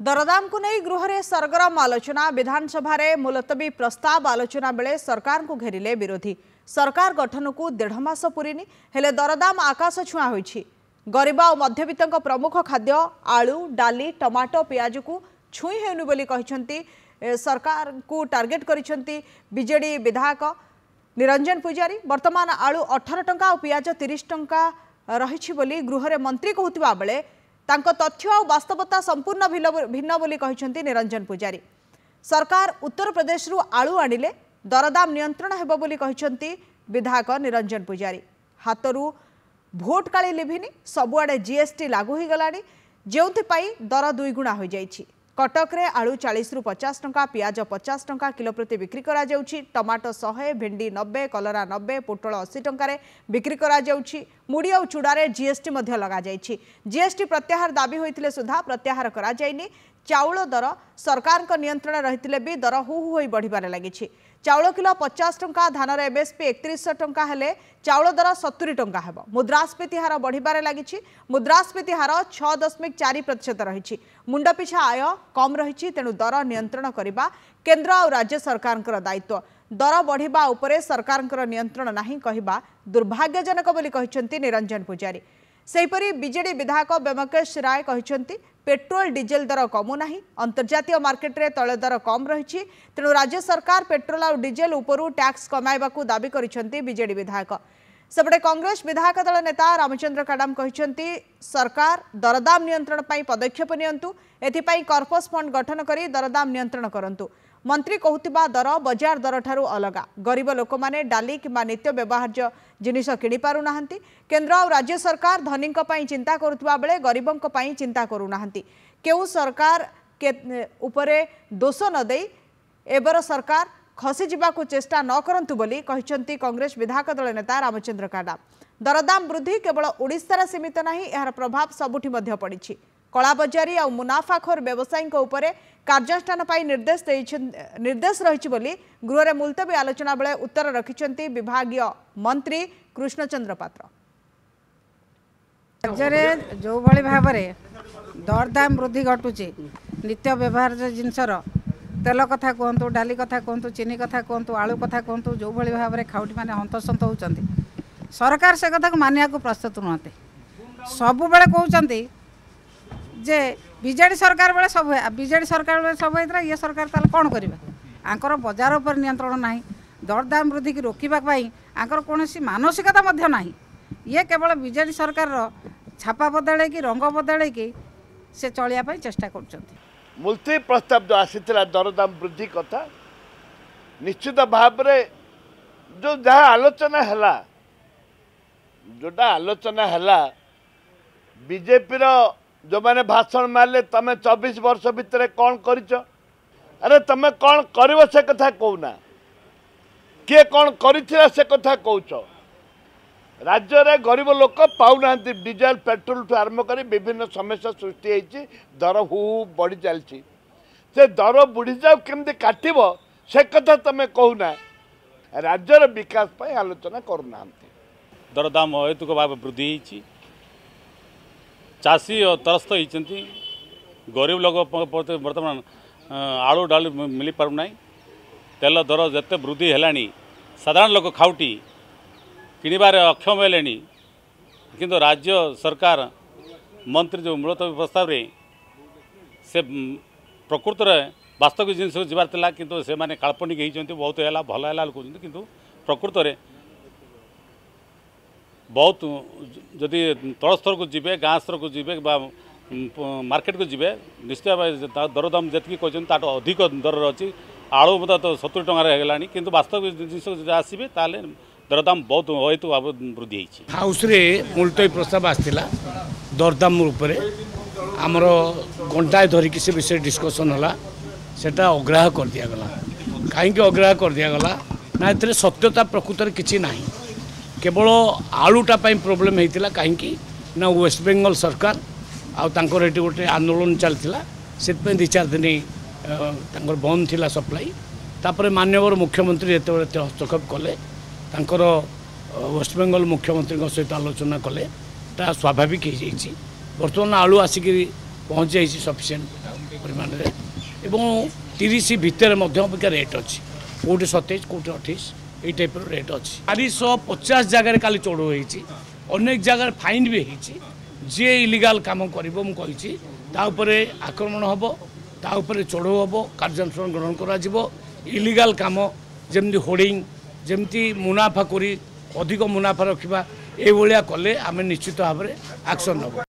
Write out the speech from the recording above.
दरदाम को नहीं गृह में सरगरम आलोचना विधानसभा मुलतवी प्रस्ताव आलोचना बेले सरकार को घेरिले विरोधी। सरकार गठन को 1.5 मास पूरीनी हेले दरदाम आकाश छुआ होइछि। गरीब और मध्यवित्त प्रमुख खाद्य आलू डाली टमाटो पियाज को छुई हेउनि बोली कहिसंती। सरकार को टार्गेट करिसंती बीजेडी विधायक निरंजन पुजारी। वर्तमान आलू 18 टंका और पियाज 30 टंका रही बोली गृह में मंत्री कहूथिबा बेले तांको तथ्य और वास्तवता संपूर्ण भिन्न बोली कहिसंती निरंजन पुजारी। सरकार उत्तर प्रदेश रु आलू आनिले दरदाम नियंत्रण हेबो बोली कहिसंती विधायक निरंजन पुजारी। हातरू भोट काली लिभिनी सबुआडे जीएसटी लागू हो गलानी जेउथिपाई दर 2 गुणा हो जाइछि। कटक रे आलू 40 रु 50 टंका पियाज 50 टंका किलो प्रति बिक्री करा जाउछि। टमाटो 100 भेंडी 90 कलरा 90 पोटल 80 टंका रे बिक्री करा जाउछि। मुड़ी और चूड़ा रे जीएसटी मध्य लगा जाइछि। जीएसटी प्रत्याहार दाबी होइतिले सुधा प्रत्याहार करा जाइनी। चाउल दर सरकार को नियंत्रण रहितिले भी दर हु होई बढ़िबारे लागिछि। चाउल किलो 50 टंका धान रे एमएसपी 3100 टंका हेले चाउल दर 70 टंका हेबो। मुद्रास्फीति हार बढ़िबारे लागिछि। मुद्रास्फीति हार 6.4% रहिछि। मुंड पिछा आय कम रहिछि तेनु दर नियंत्रण करिबा केंद्र और राज्य सरकारकर दायित्व। दर बढ़िबा उपरे सरकारकर नियंत्रण नाही कहिबा दुर्भाग्यजनक बोली कहिसंती निरंजन पुजारी। सेहीपरि बीजेडी विधायक व्यमकेश राय कहिसंती पेट्रोल डीजेल दर कमु नाही। अंतर्जातीय मार्केट रे तैल दर कम रही तेणु राज्य सरकार पेट्रोल और डीजेल उपरू टैक्स कमाइबाकू दाबी करिसंती बीजेडी विधायक। सेपटे कांग्रेस विधायक दल नेता रामचंद्र काडाम कहिसंती सरकार दरदाम नियंत्रण पई पदक्षेप नियंतु। एथिपई कर्पस फंड गठन करी दरदाम नियंत्रण करंतु। मंत्री कहूथिबा दर बजार दर ठारू अलगा। गरीब लोक माने डाली किंबा नित्य व्यवहार्य जिनिस किनि पारु नाहंती। केंद्र और राज्य सरकार धनीक पई चिंता करुथिबा बेले गरीबंक पई चिंता करू नाहंती। केउ सरकार के उपरे दोष न देई एबर सरकार खसी जिबाकू चेष्टा न करंतु बोली कहिसंती कांग्रेस विधायक दल नेता रामचंद्र काडाम। दरदाम वृद्धि केवल ओडिशा सीमित नहीं, यार प्रभाव सबुठी मध्य पड़िछि। कलाबजारी और मुनाफाखोर व्यवसायी उपरे कार्यानुष्ठान पाई निर्देश रही बोली गृह में मुलतवी आलोचना बेले उत्तर रखिंट विभागीय मंत्री कृष्णचंद्र पात्र। राज्य में जो भाई भाव में दरदाम वृद्धि घटुची नित्य व्यवहार जिनसर तेल कथा कहतु डाली कथा कहतु चीनी कथा कहतु आलू कथा कहतु जो भाई भाव में खाउटी मैंने हंतसंत होती सरकार से कथा को मानिया को प्रस्तुत नुहते। सबु बेले कहते जे बीजेडी सरकार बेले सब बीजेडी सरकार बेले सब होता ये सरकार ताल कौन करेंगे। आंकर बजार पर नियंत्रण ना दरदाम वृद्धि की रोकवाई आंकर कौन मानसिकता ना ये केवल बीजेडी सरकार छापा बदल की रंग बदल की से चलिया चेष्टा कर। मुलतवी प्रस्ताव जो आसीथिला दरदाम वृद्धि कथा निश्चित भाव में जो जहाँ आलोचना है जोटा आलोचना है बीजेपी जो मैंने भाषण मारे तमें 24 वर्ष भितर कौन करिच। अरे तमें कौन कर से कथा कहना किए कौन करिथिला से कथा कहूच। राज्य रे गरीब लोक पाऊना डीजेल पेट्रोल ठू आरंभ कर विभिन्न समस्या सृष्टि होती। दर हु बढ़ी चलती से दर बुढ़ी जाऊ केमती काटब से कथा तमें कहूना। राज्यर विकास पर आलोचना करूना। दरदाम हेतुक भाव वृद्धि होती चाषी तरस्त होती गरीब लोक बर्तमान आलू डालू मिल पारना। तेल दर जिते वृद्धि है साधारण लोक खाउटी किणवार अक्षम है किंतु राज्य सरकार मंत्री जो मुलतवी प्रस्ताव रे से प्रकृत वास्तविक जिनस जबार किंतु से माने काल्पनिक होती बहुत है भल है कहते किंतु प्रकृत में बहुत जदि तल स्तर को जीवे गाँ स्तर को जीवे मार्केट को जीवे निश्चय भाव दरदाम जी कहते अधिक दर अच्छी। आलू मत तो 70 टंकार है किंतु वास्तविक जिन आसवे ताले दरदाम बहुत हेतु भाव वृद्धि होती। हाउस रे मुलतवी प्रस्ताव आसाला दरदाम उपरे आमर घंटाए धरिकी से विषय डिस्कसन है सेटा अग्राह कर दिगला। कहीं अग्राह कर दिगला ना ए सत्यता प्रकृत किसी ना केवल आलूटा प्रोब्लेम होता कहीं ना वेस्ट बेंगल सरकार आउर गोटे आंदोलन चलता से 2-4 दिन बंद थिला सप्लाई। तापर माननीय मुख्यमंत्री जो हस्तक्षेप कले वेस्ट बेंगल मुख्यमंत्री सहित आलोचना कले स्वाभाविक हो जाइए। बर्तमान आलू आसिक पहुँच जाइए सफिशिएंट। परिमाण एवं 30 भितर अपेक्षा रेट अच्छी कौटे 27 कौटे 28 ये टाइप रेट अच्छी 450 जगार काली चढ़ होती अनेक जगार फाइन भी होती जी इलिगाल काम कर आक्रमण हम तापर चढ़ हम कार्यानुष्ठान ग्रहण कर इलिगाल काम जमती होर्डिंग जमती मुनाफा करी अधिक मुनाफा रखा ये कले आम निश्चित भाव में एक्शन नब।